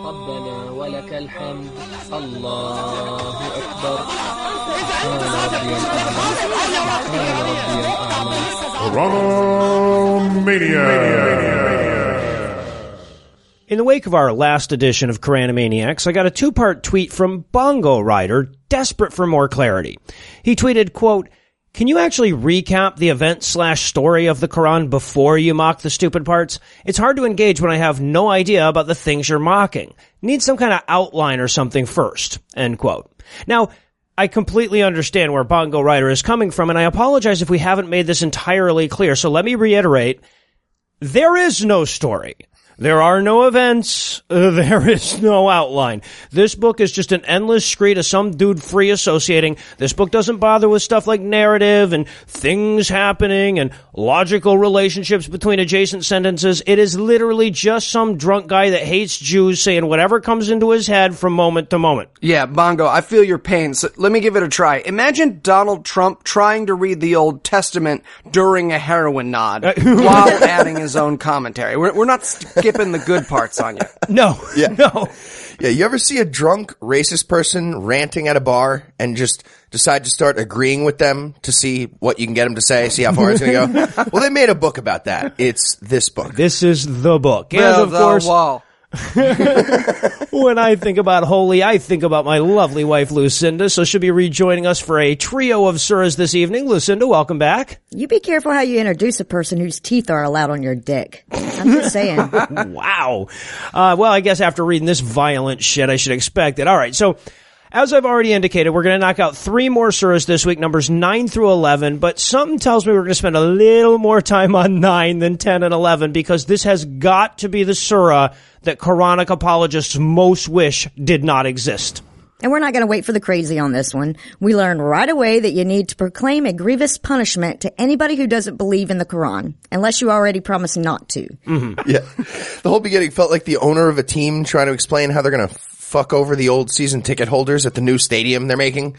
ربنا ولك الحمد الله أكبر In the wake of our last edition of Quranimaniacs, I got a two-part tweet from Bongo Rider, desperate for more clarity. He tweeted, quote, "Can you actually recap the event/story of the Quran before you mock the stupid parts? It's hard to engage when I have no idea about the things you're mocking. Need some kind of outline or something first." End quote. Now, I completely understand where Bongo Rider is coming from, and I apologize if we haven't made this entirely clear, so let me reiterate. There is no story. There are no events. There is no outline. This book is just an endless screed of some dude free associating. This book doesn't bother with stuff like narrative and things happening and logical relationships between adjacent sentences. It is literally just some drunk guy that hates Jews saying whatever comes into his head from moment to moment. Yeah, Bongo, I feel your pain, so let me give it a try. Imagine Donald Trump trying to read the Old Testament during a heroin nod while adding his own commentary. We're not skipping the good parts on you. No. Yeah. No. Yeah, you ever see a drunk, racist person ranting at a bar and just decide to start agreeing with them to see what you can get them to say, see how far it's going to go? Well, they made a book about that. It's this book. This is the book. And Build of course, the wall. when I think about holy, I think about my lovely wife, Lucinda, so she'll be rejoining us for a trio of surahs this evening. Lucinda, welcome back. You be careful how you introduce a person whose teeth are allowed on your dick. I'm just saying. Wow. Well, I guess after reading this violent shit, I should expect it. All right, so as I've already indicated, we're going to knock out 3 more surahs this week, numbers 9 through 11, but something tells me we're going to spend a little more time on 9 than 10 and 11, because this has got to be the surah that Quranic apologists most wish did not exist. And we're not going to wait for the crazy on this one. We learn right away that you need to proclaim a grievous punishment to anybody who doesn't believe in the Quran, unless you already promised not to. Mm-hmm. Yeah. The whole beginning felt like the owner of a team trying to explain how they're going to fuck over the old season ticket holders at the new stadium they're making,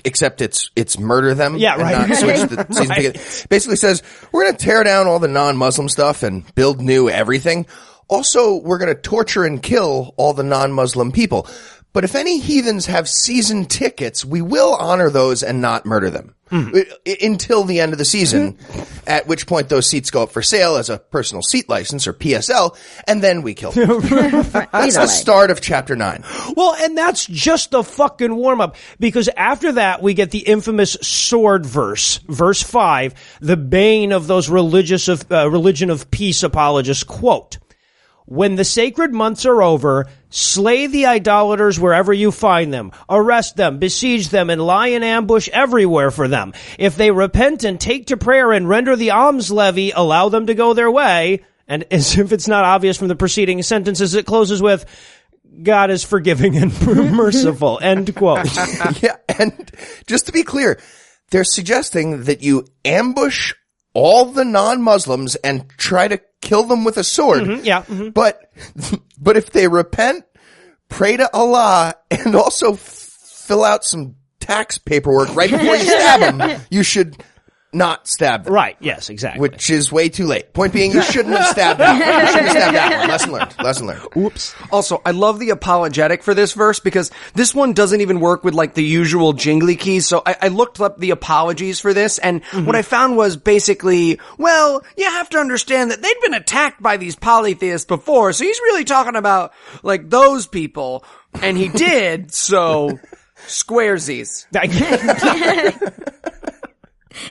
except it's murder them. Yeah, right. And not switch the season ticket. Basically says, we're going to tear down all the non-Muslim stuff and build new everything. Also, we're going to torture and kill all the non-Muslim people. But if any heathens have season tickets, we will honor those and not murder them. Until the end of the season, at which point those seats go up for sale as a personal seat license or PSL, and then we kill them. That's the start of chapter 9. Well, and that's just the fucking warm-up, because after that we get the infamous sword verse, verse 5, the bane of those religion of peace apologists, quote, "When the sacred months are over, slay the idolaters wherever you find them. Arrest them, besiege them, and lie in ambush everywhere for them. If they repent and take to prayer and render the alms levy, allow them to go their way." And as if it's not obvious from the preceding sentences, it closes with, "God is forgiving and merciful." End quote. Yeah, and just to be clear, they're suggesting that you ambush all the non-Muslims and try to kill them with a sword. Mm-hmm, yeah. Mm-hmm. But if they repent, pray to Allah, and also fill out some tax paperwork right before you stab them, you should not stab them. Right. Yes, exactly. Which is way too late. Point being, you shouldn't have stabbed that one. You shouldn't have stabbed that one. Lesson learned. Lesson learned. Oops. Also, I love the apologetic for this verse because this one doesn't even work with like the usual jingly keys. So I looked up the apologies for this, and what I found was basically, well, you have to understand that they'd been attacked by these polytheists before, so he's really talking about like those people, and he did, so squaresies.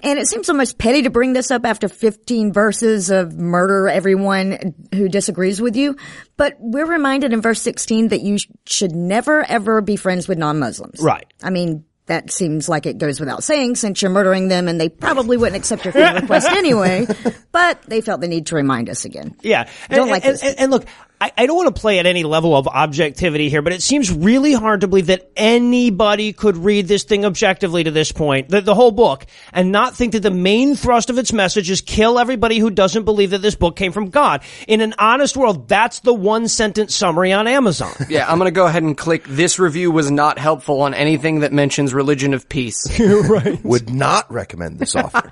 And it seems almost petty to bring this up after 15 verses of murder everyone who disagrees with you. But we're reminded in verse 16 that you should never, ever be friends with non-Muslims. Right. I mean, that seems like it goes without saying since you're murdering them and they probably wouldn't accept your friend request anyway. But they felt the need to remind us again. Yeah. Don't like this. And look, I don't want to play at any level of objectivity here, but it seems really hard to believe that anybody could read this thing objectively to this point, the whole book, and not think that the main thrust of its message is kill everybody who doesn't believe that this book came from God. In an honest world, that's the one-sentence summary on Amazon. Yeah, I'm going to go ahead and click "This review was not helpful" on anything that mentions religion of peace. Right. Would not recommend this offer.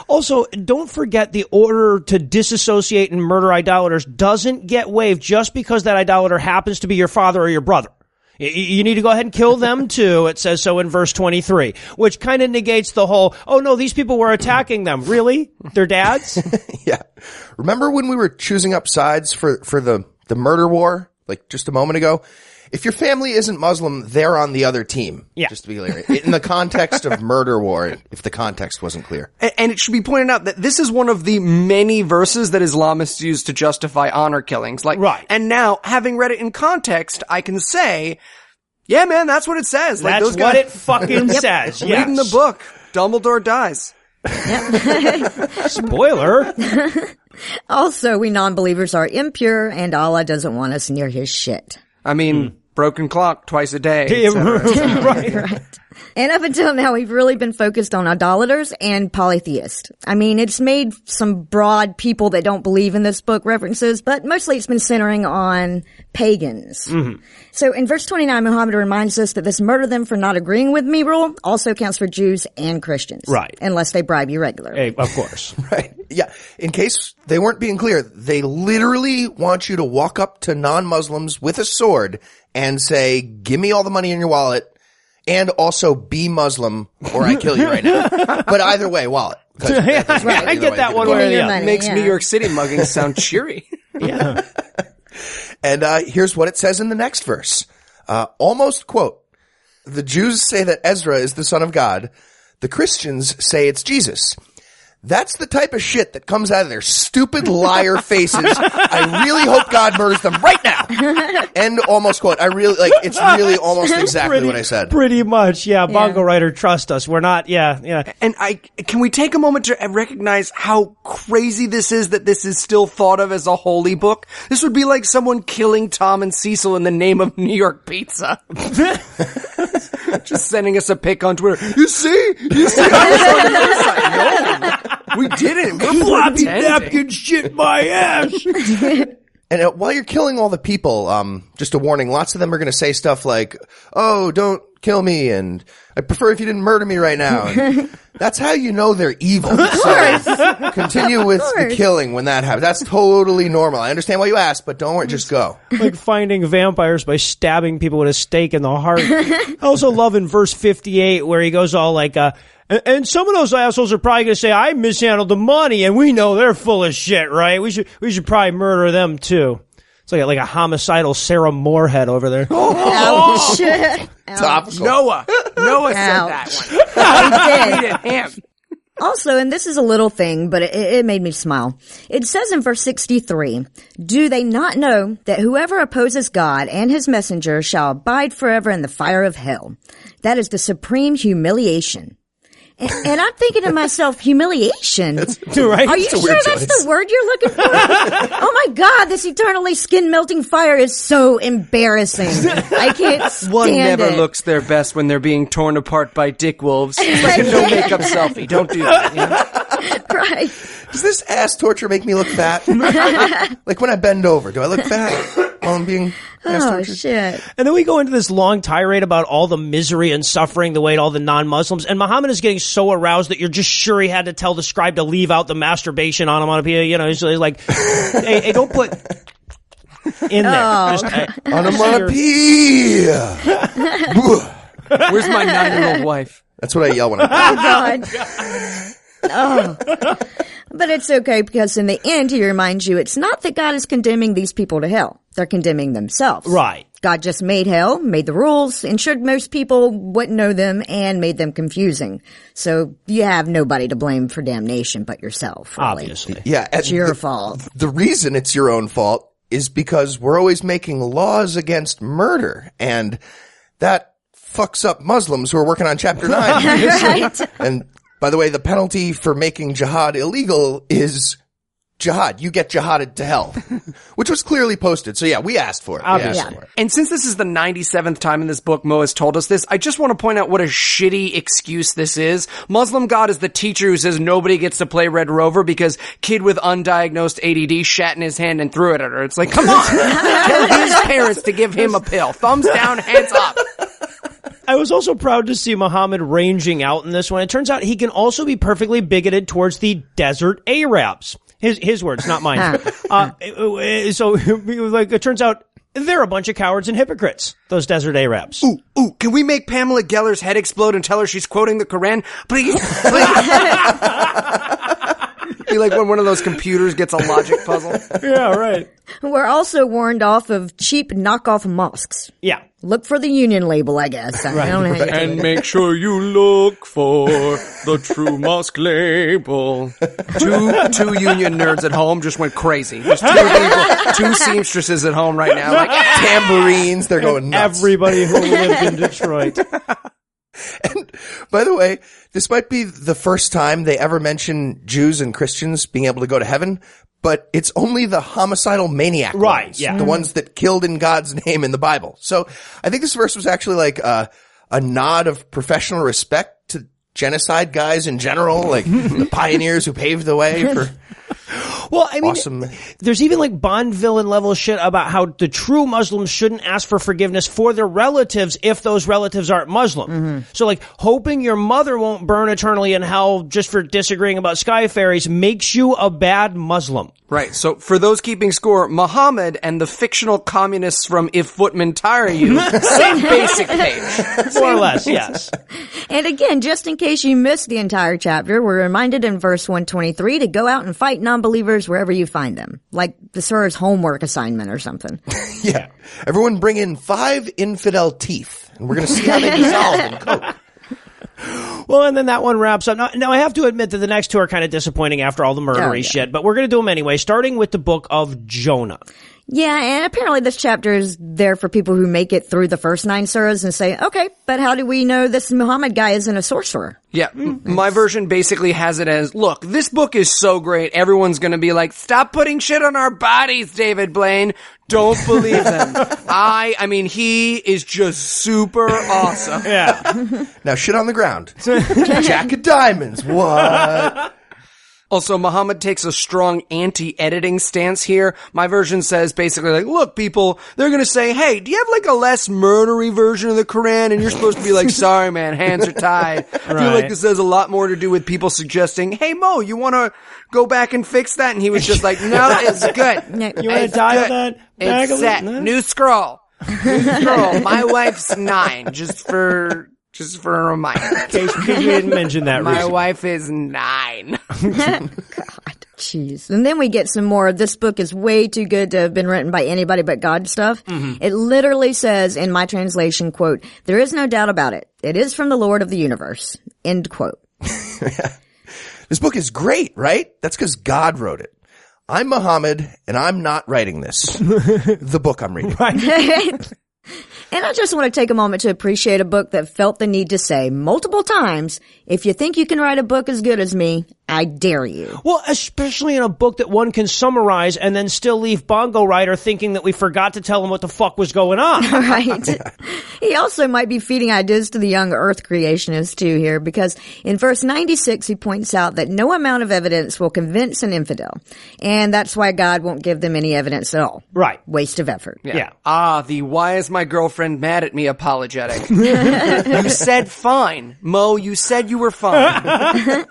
Also, don't forget the order to disassociate and murder idolaters doesn't get waived just because that idolater happens to be your father or your brother. You need to go ahead and kill them too. It says so in verse 23, which kind of negates the whole, oh no, these people were attacking them. Really? Their dads? Yeah. Remember when we were choosing up sides for the murder war, like just a moment ago? If your family isn't Muslim, they're on the other team. Yeah. Just to be clear. In the context of murder war, if the context wasn't clear. And it should be pointed out that this is one of the many verses that Islamists use to justify honor killings. Right. And now, having read it in context, I can say, yeah, man, that's what it says. Like, That's those guys what it fucking says. Yes. reading the book. Dumbledore dies. Spoiler. Also, we non-believers are impure, and Allah doesn't want us near his shit. I mean, broken clock twice a day. et cetera. Right. And up until now, we've really been focused on idolaters and polytheists. I mean, it's made some broad people that don't believe in this book references, but mostly it's been centering on pagans. Mm-hmm. So in verse 29, Muhammad reminds us that this murder them for not agreeing with me rule also counts for Jews and Christians. Right. Unless they bribe you regularly. Hey, of course. Right. Yeah. In case they weren't being clear, they literally want you to walk up to non-Muslims with a sword and say, give me all the money in your wallet and also be Muslim or I kill you right now. But either way, wallet. Right. I get that one way or the other. Makes New York City mugging sound cheery. Yeah. And here's what it says in the next verse. Almost quote, the Jews say that Ezra is the son of God. The Christians say it's Jesus. That's the type of shit that comes out of their stupid liar faces. I really hope God murders them right now. End almost quote. It's really almost exactly what I said. Pretty much, yeah. Bongo writer, trust us. We're not, yeah. And can we take a moment to recognize how crazy this is that this is still thought of as a holy book? This would be like someone killing Tom and Cecil in the name of New York pizza. Just sending us a pic on Twitter. You see? I was on your side. No. We didn't. We're Floppy pretending. napkin shit my ass. And while you're killing all the people, just a warning, lots of them are going to say stuff like, oh, don't kill me, and I prefer if you didn't murder me right now. And that's how you know they're evil. So continue with the killing when that happens. That's totally normal. I understand why you asked, but don't worry, just go. Like finding vampires by stabbing people with a stake in the heart. I also love in verse 58 where he goes all like, and some of those assholes are probably going to say, I mishandled the money, and we know they're full of shit, right? We should probably murder them too. It's like a homicidal Sarah Moorhead over there. Ouch. Topical. Noah said that one. Him. Also, and this is a little thing, but it made me smile. It says in verse 63, do they not know that whoever opposes God and his messenger shall abide forever in the fire of hell? That is the supreme humiliation. And I'm thinking to myself, humiliation. Right? Are you sure that's the word you're looking for? Oh my God, this eternally skin-melting fire is so embarrassing. I can't stand One never it. looks their best when they're being torn apart by dick wolves. It's like a no-makeup selfie. Don't do that. You know? Right. Does this ass torture make me look fat? Like when I bend over, do I look fat while I'm being ass Oh, tortured? shit. And then we go into this long tirade about all the misery and suffering the way all the non-Muslims. And Muhammad is getting so aroused that you're just sure he had to tell the scribe to leave out the masturbation onomatoppoeia. You know, he's like, hey, don't put in there. Oh, Just, Onomatopoeia. Where's my 9-year-old wife? That's what I yell when I'm God. Oh. But it's okay because in the end, he reminds you it's not that God is condemning these people to hell. They're condemning themselves. Right. God just made hell, made the rules, ensured most people wouldn't know them, and made them confusing. So you have nobody to blame for damnation but yourself. Really. Obviously. Yeah. It's your fault. The reason it's your own fault is because we're always making laws against murder, and that fucks up Muslims who are working on Chapter 9. Right? And by the way, the penalty for making jihad illegal is jihad. You get jihaded to hell, which was clearly posted. So yeah, we asked for it. Obviously. And since this is the 97th time in this book Mo has told us this, I just want to point out what a shitty excuse this is. Muslim God is the teacher who says nobody gets to play Red Rover because kid with undiagnosed ADD shat in his hand and threw it at her. It's like, come on! Tell his parents to give him a pill. Thumbs down, hands up. I was also proud to see Muhammad ranging out in this one. It turns out he can also be perfectly bigoted towards the desert Arabs. His words, not mine. So, like, it turns out they're a bunch of cowards and hypocrites, those desert Arabs. Ooh, can we make Pamela Geller's head explode and tell her she's quoting the Quran? Please. Be like when one of those computers gets a logic puzzle. Yeah, right. We're also warned off of cheap knockoff mosques. Yeah. Look for the union label, I guess. I don't know how you do And it. make sure you look for the true mosque label. Two union nerds at home just went crazy. There's two people, two seamstresses at home right now. Like, Tambourines, they're going nuts. Everybody who lived in Detroit. And by the way, this might be the first time they ever mention Jews and Christians being able to go to heaven, but it's only the homicidal maniac ones, yeah. the ones that killed in God's name in the Bible. So I think this verse was actually like a nod of professional respect to genocide guys in general, like the pioneers who paved the way for Well, I mean, awesome. There's even like Bond villain level shit about how the true Muslims shouldn't ask for forgiveness for their relatives if those relatives aren't Muslim. Mm-hmm. So like hoping your mother won't burn eternally in hell just for disagreeing about sky fairies makes you a bad Muslim. right. So for those keeping score, Muhammad and the fictional communists from If Footmen Tire You, same basic page. More or less, yes. And again, just in case you missed the entire chapter, we're reminded in verse 123 to go out and fight non-believers wherever you find them. Like the surah's homework assignment or something. Yeah. Everyone bring in 5 infidel teeth, and we're going to see how they dissolve and coat. Well, and then that one wraps up. Now, I have to admit that the next two are kind of disappointing after all the murdery shit, but we're going to do them anyway, starting with the book of Jonah. Yeah, and apparently this chapter is there for people who make it through the first 9 surahs and say, okay, but how do we know this Muhammad guy isn't a sorcerer? Yeah, my version basically has it as, look, this book is so great, everyone's gonna be like, stop putting shit on our bodies, David Blaine. Don't believe them. I mean, he is just super awesome. Yeah. Now shit on the ground. Jack of diamonds. What? Also, Muhammad takes a strong anti-editing stance here. My version says basically like, look, people, they're gonna say, hey, do you have like a less murdery version of the Quran? And you're supposed to be like, sorry, man, hands are tied. I feel like this has a lot more to do with people suggesting, hey, Mo, you wanna go back and fix that? And he was just like, no, it's good. You want to die with that? It's set. New scroll. New scroll. My wife's 9, just for a reminder. In case we didn't mention that My recently. wife is 9. God, jeez. And then we get some more. This book is way too good to have been written by anybody but God stuff. Mm-hmm. It literally says in my translation, quote, there is no doubt about it. It is from the Lord of the universe. End quote. This book is great, right? That's because God wrote it. I'm Muhammad, and I'm not writing this. The book I'm reading. And I just want to take a moment to appreciate a book that felt the need to say multiple times, if you think you can write a book as good as me, I dare you. Well, especially in a book that one can summarize and then still leave Bongo Rider thinking that we forgot to tell him what the fuck was going on. Right. He also might be feeding ideas to the young earth creationists too here, because in verse 96 he points out that no amount of evidence will convince an infidel. And that's why God won't give them any evidence at all. Right. Waste of effort. Yeah. Ah, the why is my girlfriend mad at me apologetic. You said fine. Mo, you said you were fine.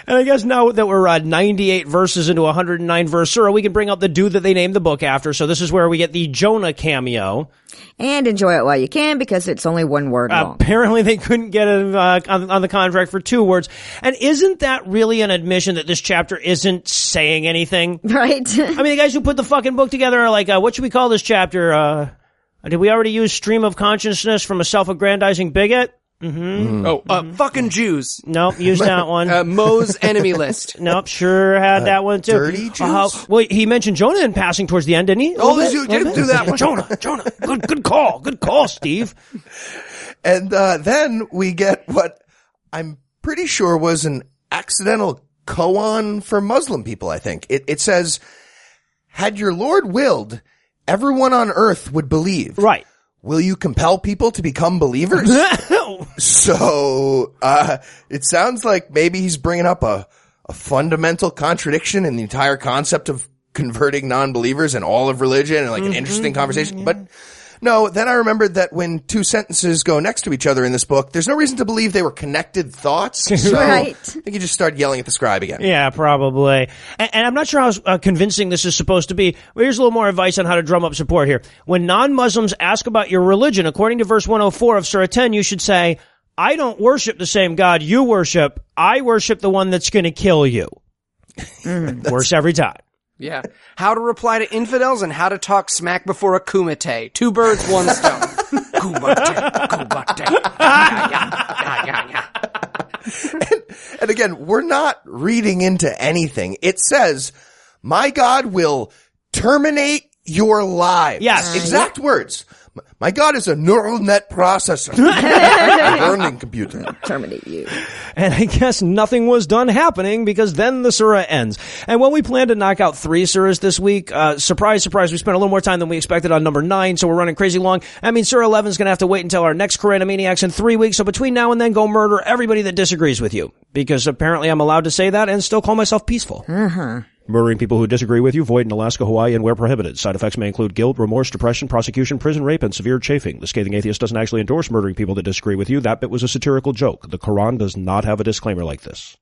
And I guess now that we're 98 verses into a 109 verse surah, we can bring up the dude that they named the book after. So this is where we get the Jonah cameo. And enjoy it while you can, because it's only 1 word long. Apparently they couldn't get it on the contract for 2 words. And isn't that really an admission that this chapter isn't saying anything? Right. I mean, the guys who put the fucking book together are like, what should we call this chapter? Did we already use stream of consciousness from a self-aggrandizing bigot? Mm-hmm. Fucking Jews. Nope, use that one. Mo's enemy list. Nope, sure had that one too. Dirty Jews? Well, he mentioned Jonah in passing towards the end, didn't he? Oh, you didn't do that one. Jonah. Good call, Steve. And then we get what I'm pretty sure was an accidental koan for Muslim people, I think. It says, had your Lord willed, everyone on earth would believe. Right. Will you compel people to become believers? So, it sounds like maybe he's bringing up a fundamental contradiction in the entire concept of converting non-believers and all of religion and like an interesting conversation. But No, then I remembered that when two sentences go next to each other in this book, there's no reason to believe they were connected thoughts. So Right. I think you just start yelling at the scribe again. Yeah, probably. And I'm not sure how convincing this is supposed to be. Here's a little more advice on how to drum up support here. When non-Muslims ask about your religion, according to verse 104 of Surah 10, you should say, I don't worship the same God you worship. I worship the one that's going to kill you. Works every time. Yeah. How to reply to infidels and how to talk smack before a kumite. 2 birds, 1 stone. Kumite, kumite. And again, we're not reading into anything. It says, my God will terminate your lives. Yes. Exact words. My God is a neural net processor. A learning computer. Terminate you. And I guess nothing was done happening because then the surah ends. And when we planned to knock out 3 surahs this week, surprise, surprise, we spent a little more time than we expected on number 9, so we're running crazy long. I mean, Surah 11 is going to have to wait until our next Quranimaniacs in 3 weeks, so between now and then, go murder everybody that disagrees with you. Because apparently I'm allowed to say that and still call myself peaceful. Murdering people who disagree with you, void in Alaska, Hawaii, and where prohibited. Side effects may include guilt, remorse, depression, prosecution, prison rape, and severe chafing. The Scathing Atheist doesn't actually endorse murdering people that disagree with you. That bit was a satirical joke. The Quran does not have a disclaimer like this.